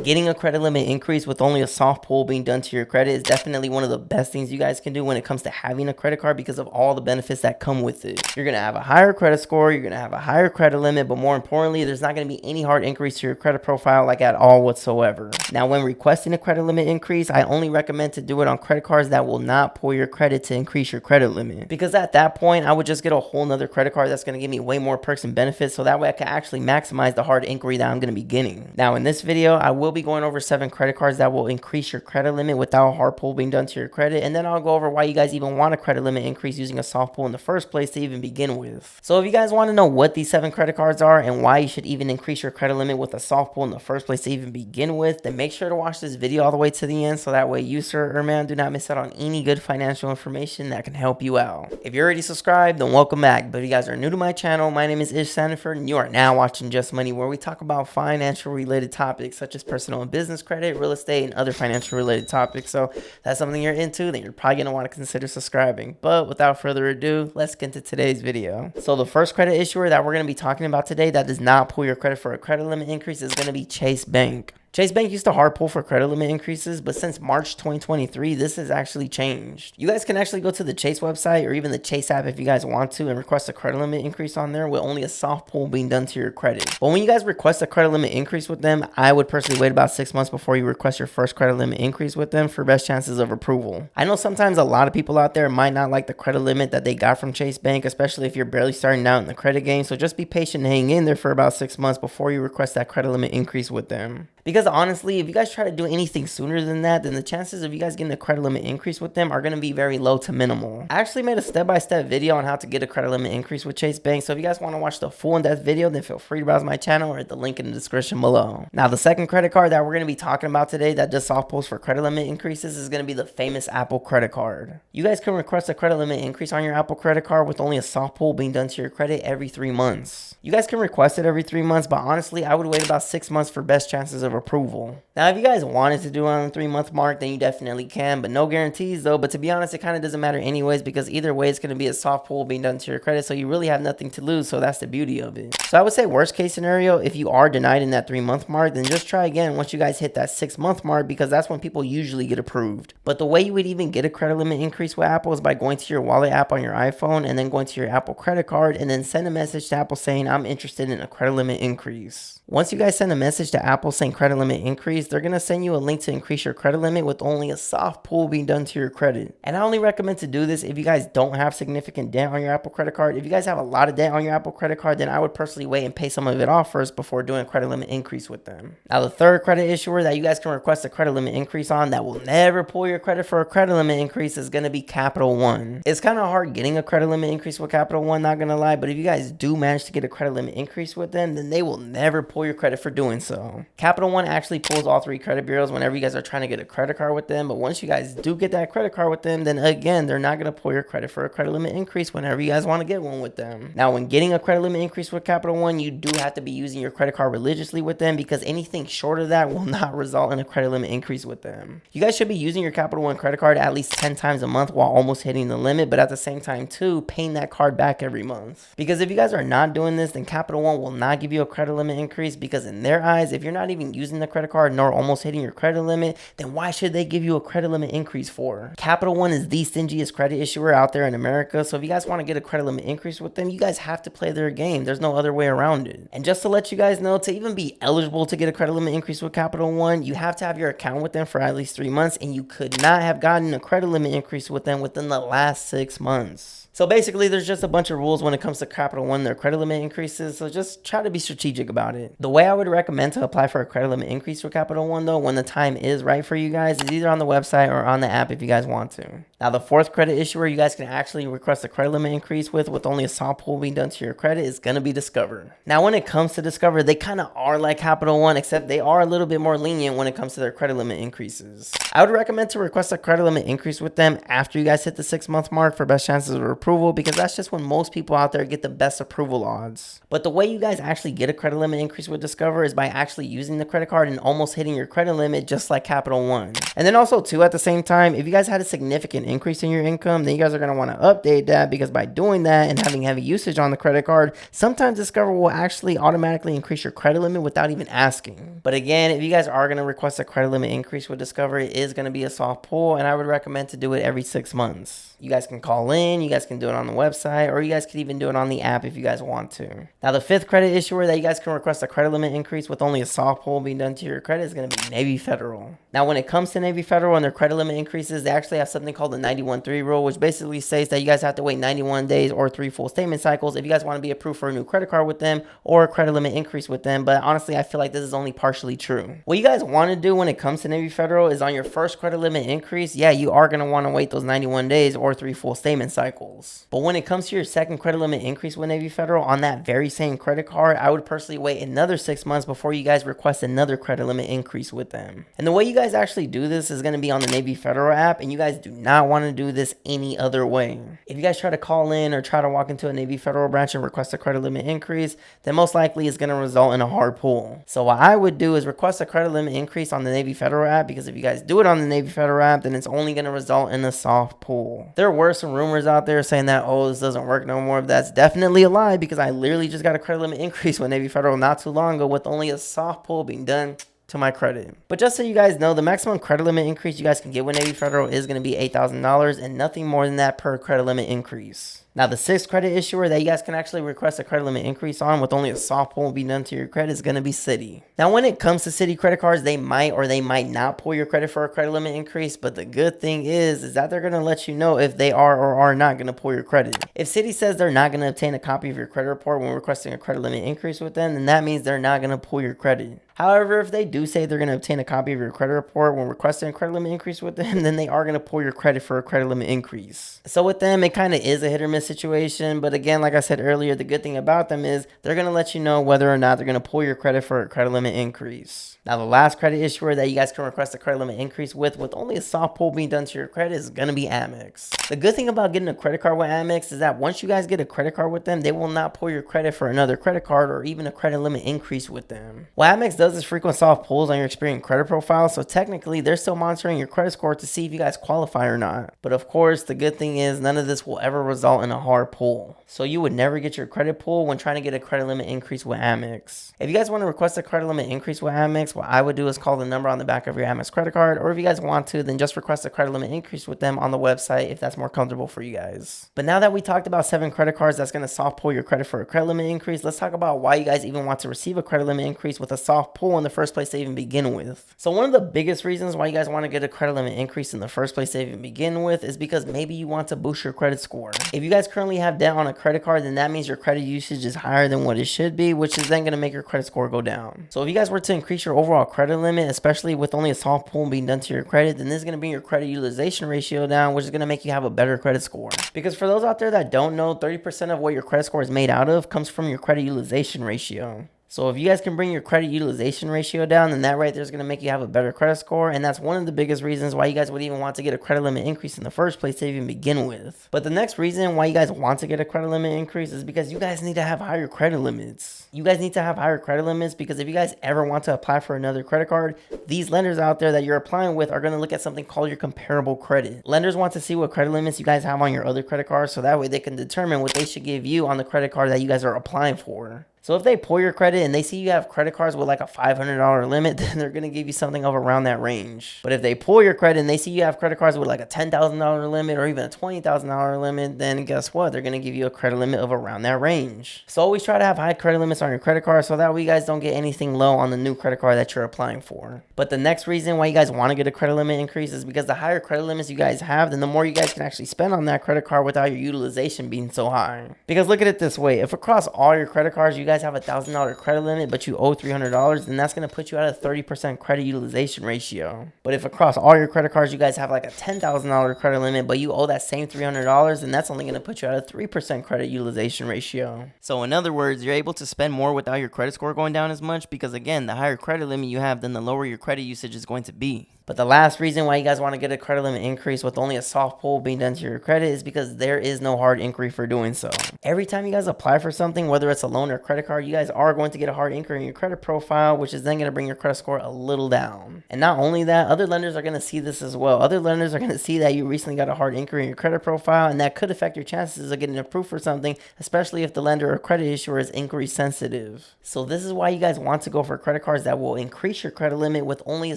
getting a credit limit increase with only a soft pull being done to your credit is definitely one of the best things you guys can do when it comes to having a credit card because of all the benefits that come with it. You're going to have a higher credit score, you're going to have a higher credit limit, but more importantly, there's not going to be any hard increase to your credit profile like at all whatsoever. Now, when requesting a credit limit increase, I only recommend to do it on credit cards that will not pull your credit to increase your credit limit, because at that point, I would just get a whole nother credit card that's going to give me way more perks and benefits, so that way I can actually maximize the hard inquiry that I'm going to be getting. Now, in this video, I will be going over 7 credit cards that will increase your credit limit without a hard pull being done to your credit, and then I'll go over why you guys even want a credit limit increase using a soft pull in the first place to even begin with. So if you guys want to know what these 7 credit cards are and why you should even increase your credit limit with a soft pull in the first place to even begin with, then make sure to watch this video all the way to the end so that way you, sir or ma'am, do not miss out on any good financial information that can help you out. If you're already subscribed, then welcome back. But if you guys are new to my channel, my name is Ismael Sandiford, and you are now watching Just Money, where we talk about financial related topics such as personal and business credit, real estate, and other financial related topics. So if that's something you're into, then you're probably going to want to consider subscribing. But without further ado, let's get into today's video. So the first credit issuer that we're going to be talking about today that does not pull your credit for a credit limit increase is going to be Chase Bank. Chase Bank used to hard pull for credit limit increases, but since March 2023, this has actually changed. You guys can actually go to the Chase website or even the Chase app if you guys want to and request a credit limit increase on there with only a soft pull being done to your credit. But when you guys request a credit limit increase with them, I would personally wait about 6 months before you request your first credit limit increase with them for best chances of approval. I know sometimes a lot of people out there might not like the credit limit that they got from Chase Bank, especially if you're barely starting out in the credit game. So just be patient and hang in there for about 6 months before you request that credit limit increase with them. Because honestly, if you guys try to do anything sooner than that, then the chances of you guys getting a credit limit increase with them are going to be very low to minimal. I actually made a step-by-step video on how to get a credit limit increase with Chase Bank, so if you guys want to watch the full in-depth video, then feel free to browse my channel or at the link in the description below. Now, the second credit card that we're going to be talking about today that does soft pulls for credit limit increases is going to be the famous Apple credit card. You guys can request a credit limit increase on your Apple credit card with only a soft pull being done to your credit every 3 months. You guys can request it every 3 months, but honestly, I would wait about 6 months for best chances of approval. Now, if you guys wanted to do it on the 3-month mark, then you definitely can, but no guarantees though. But to be honest, it kind of doesn't matter anyways, because either way, it's going to be a soft pull being done to your credit, so you really have nothing to lose, so that's the beauty of it. So I would say worst case scenario, if you are denied in that 3-month mark, then just try again once you guys hit that 6-month mark, because that's when people usually get approved. But the way you would even get a credit limit increase with Apple is by going to your wallet app on your iPhone and then going to your Apple credit card and then send a message to Apple saying, I'm interested in a credit limit increase. Once you guys send a message to Apple saying credit limit increase, they're going to send you a link to increase your credit limit with only a soft pull being done to your credit. And I only recommend to do this if you guys don't have significant debt on your Apple credit card. If you guys have a lot of debt on your Apple credit card, then I would personally wait and pay some of it off first before doing a credit limit increase with them. Now, the third credit issuer that you guys can request a credit limit increase on that will never pull your credit for a credit limit increase is going to be CapitalOne. It's kind of hard getting a credit limit increase with CapitalOne, not going to lie, but if you guys do manage to get a credit limit increase with them, then they will never pull your credit for doing so. CapitalOne actually pulls all 3 credit bureaus whenever you guys are trying to get a credit card with them, but once you guys do get that credit card with them, then again, they're not going to pull your credit for a credit limit increase whenever you guys want to get one with them. Now, when getting a credit limit increase with CapitalOne, you do have to be using your credit card religiously with them, because anything short of that will not result in a credit limit increase with them. You guys should be using your CapitalOne credit card at least 10 times a month while almost hitting the limit, but at the same time too, paying that card back every month. Because if you guys are not doing this, then CapitalOne will not give you a credit limit increase, because in their eyes, if you're not even using the credit card nor almost hitting your credit limit, then why should they give you a credit limit increase for? CapitalOne is the stingiest credit issuer out there in America, so if you guys want to get a credit limit increase with them, you guys have to play their game. There's no other way around it. And just to let you guys know, to even be eligible to get a credit limit increase with CapitalOne, you have to have your account with them for at least 3 months, and you could not have gotten a credit limit increase with them within the last 6 months. So basically, there's just a bunch of rules when it comes to CapitalOne, their credit limit increases, so just try to be strategic about it. The way I would recommend to apply for a credit limit increase for CapitalOne though, when the time is right for you guys, is either on the website or on the app if you guys want to. Now, the fourth credit issuer you guys can actually request a credit limit increase with only a soft pull being done to your credit is going to be Discover. Now, when it comes to Discover, they kind of are like CapitalOne, except they are a little bit more lenient when it comes to their credit limit increases. I would recommend to request a credit limit increase with them after you guys hit the 6-month mark for best chances of approval, because that's just when most people out there get the best approval odds. But the way you guys actually get a credit limit increase with Discover is by actually using the credit card and almost hitting your credit limit just like CapitalOne. And then also too, at the same time, if you guys had a significant increase in your income, then you guys are going to want to update that, because by doing that and having heavy usage on the credit card, sometimes Discover will actually automatically increase your credit limit without even asking. But again, if you guys are going to request a credit limit increase with Discover, it is going to be a soft pull, and I would recommend to do it every 6 months. You guys can call in, you guys can do it on the website, or you guys can even do it on the app if you guys want to. Now, the 5th credit issuer that you guys can request a credit limit increase with only a soft pull being done to your credit is going to be Navy Federal. Now, when it comes to Navy Federal and their credit limit increases, they actually have something called the 91-3 rule, which basically states that you guys have to wait 91 days or 3 full statement cycles if you guys want to be approved for a new credit card with them or a credit limit increase with them. But honestly, I feel like this is only partially true. What you guys want to do when it comes to Navy Federal is on your first credit limit increase, yeah, you are going to want to wait those 91 days or 3 full statement cycles. But when it comes to your second credit limit increase with Navy Federal on that very same credit card, I would personally wait another 6 months before you guys request another credit limit increase with them. And the way you guys actually do this is going to be on the Navy Federal app, and you guys do not want to do this any other way. If you guys try to call in or try to walk into a Navy Federal branch and request a credit limit increase, then most likely it's going to result in a hard pull. So what I would do is request a credit limit increase on the Navy Federal app, because if you guys do it on the Navy Federal app, then it's only going to result in a soft pull. There were some rumors out there saying that, oh, this doesn't work no more. But that's definitely a lie, because I literally just got a credit limit increase with Navy Federal not too long ago with only a soft pull being done to my credit. But just so you guys know, the maximum credit limit increase you guys can get with Navy Federal is going to be $8,000 and nothing more than that per credit limit increase. Now, the 6th credit issuer that you guys can actually request a credit limit increase on with only a soft pull be done to your credit is going to be Citi. Now, when it comes to Citi credit cards, they might or they might not pull your credit for a credit limit increase, but the good thing is that they're going to let you know if they are or are not going to pull your credit. If Citi says they're not going to obtain a copy of your credit report when requesting a credit limit increase with them, then that means they're not going to pull your credit. However, if they do say they're going to obtain a copy of your credit report when requesting a credit limit increase with them, then they are going to pull your credit for a credit limit increase. So with them, it kind of is a hit or miss situation. But again, like I said earlier, the good thing about them is they're going to let you know whether or not they're going to pull your credit for a credit limit increase. Now, the last credit issuer that you guys can request a credit limit increase with only a soft pull being done to your credit is going to be Amex. The good thing about getting a credit card with Amex is that once you guys get a credit card with them, they will not pull your credit for another credit card or even a credit limit increase with them. What Amex does is frequent soft pulls on your Experian credit profile, so technically they're still monitoring your credit score to see if you guys qualify or not. But of course, the good thing is none of this will ever result in a hard pull. So you would never get your credit pull when trying to get a credit limit increase with Amex. If you guys want to request a credit limit increase with Amex, what I would do is call the number on the back of your Amex credit card, or if you guys want to, then just request a credit limit increase with them on the website if that's more comfortable for you guys. But now that we talked about 7 credit cards that's going to soft pull your credit for a credit limit increase, let's talk about why you guys even want to receive a credit limit increase with a soft pull in the first place to even begin with. So one of the biggest reasons why you guys want to get a credit limit increase in the first place to even begin with is because maybe you want to boost your credit score. If you guys currently have debt on a credit card, then that means your credit usage is higher than what it should be, which is then going to make your credit score go down. So if you guys were to increase your overall credit limit, especially with only a soft pull being done to your credit, then this is going to bring your credit utilization ratio down, which is going to make you have a better credit score. Because for those out there that don't know, 30% of what your credit score is made out of comes from your credit utilization ratio. So if you guys can bring your credit utilization ratio down, then that right there is going to make you have a better credit score. And that's one of the biggest reasons why you guys would even want to get a credit limit increase in the first place to even begin with. But the next reason why you guys want to get a credit limit increase is because you guys need to have higher credit limits. You guys need to have higher credit limits because if you guys ever want to apply for another credit card, these lenders out there that you're applying with are going to look at something called your comparable credit. Lenders want to see what credit limits you guys have on your other credit cards, so that way they can determine what they should give you on the credit card that you guys are applying for. So if they pull your credit and they see you have credit cards with like a $500 limit, then they're going to give you something of around that range. But if they pull your credit and they see you have credit cards with like a $10,000 limit or even a $20,000 limit, then guess what? They're going to give you a credit limit of around that range. So always try to have high credit limits on your credit card so that way you guys don't get anything low on the new credit card that you're applying for. But the next reason why you guys want to get a credit limit increase is because the higher credit limits you guys have, then the more you guys can actually spend on that credit card without your utilization being so high. Because look at it this way. If across all your credit cards you guys have a $1,000 credit limit but you owe $300, then that's going to put you at a 30% credit utilization ratio. But if across all your credit cards you guys have like a $10,000 credit limit but you owe that same $300, then that's only going to put you at a 3% credit utilization ratio. So in other words, you're able to spend more without your credit score going down as much because again, the higher credit limit you have, then the lower your credit usage is going to be. But the last reason why you guys want to get a credit limit increase with only a soft pull being done to your credit is because there is no hard inquiry for doing so. Every time you guys apply for something, whether it's a loan or a credit card, you guys are going to get a hard inquiry in your credit profile, which is then going to bring your credit score a little down. And not only that, other lenders are going to see this as well. Other lenders are going to see that you recently got a hard inquiry in your credit profile, and that could affect your chances of getting approved for something, especially if the lender or credit issuer is inquiry sensitive. So this is why you guys want to go for credit cards that will increase your credit limit with only a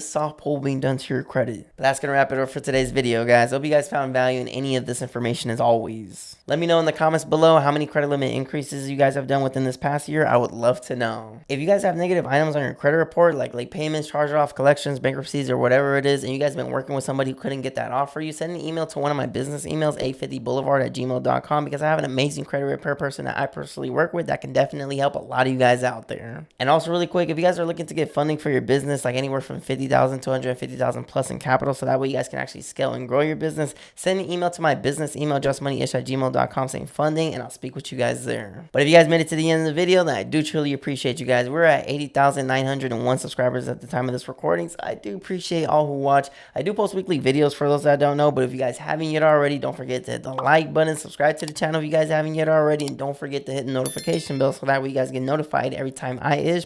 soft pull being done to your credit. But that's going to wrap it up for today's video, guys. Hope you guys found value in any of this information as always. Let me know in the comments below how many credit limit increases you guys have done within this past year. I would love to know. If you guys have negative items on your credit report, like late payments, charge-off, collections, bankruptcies, or whatever it is, and you guys have been working with somebody who couldn't get that off for you, send an email to one of my business emails, 850boulevard@gmail.com, because I have an amazing credit repair person that I personally work with that can definitely help a lot of you guys out there. And also really quick, if you guys are looking to get funding for your business, like anywhere from $50,000 to $150,000 plus in capital, so that way you guys can actually scale and grow your business, send an email to my business email, justmoneyish@gmail.com, saying funding, and I'll speak with you guys there. But if you guys made it to the end of the video, then I do truly appreciate you guys. We're at 80,901 subscribers at the time of this recording, so I do appreciate all who watch. I do post weekly videos for those that don't know, but if you guys haven't yet already, don't forget to hit the like button, subscribe to the channel if you guys haven't yet already, and don't forget to hit the notification bell so that way you guys get notified every time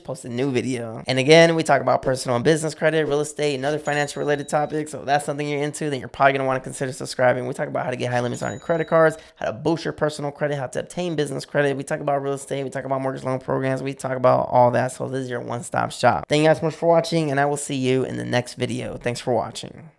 post a new video. And again, we talk about personal and business credit, real estate, and other financial related topics, so if that's something you're into, then you're probably going to want to consider subscribing. We talk about how to get high limits on your credit cards, how to boost your personal credit, how to obtain business credit. We talk about real estate, we talk about mortgage loan programs, we talk about all that, so this is your one-stop shop. Thank you guys so much for watching, and I will see you in the next video. Thanks for watching.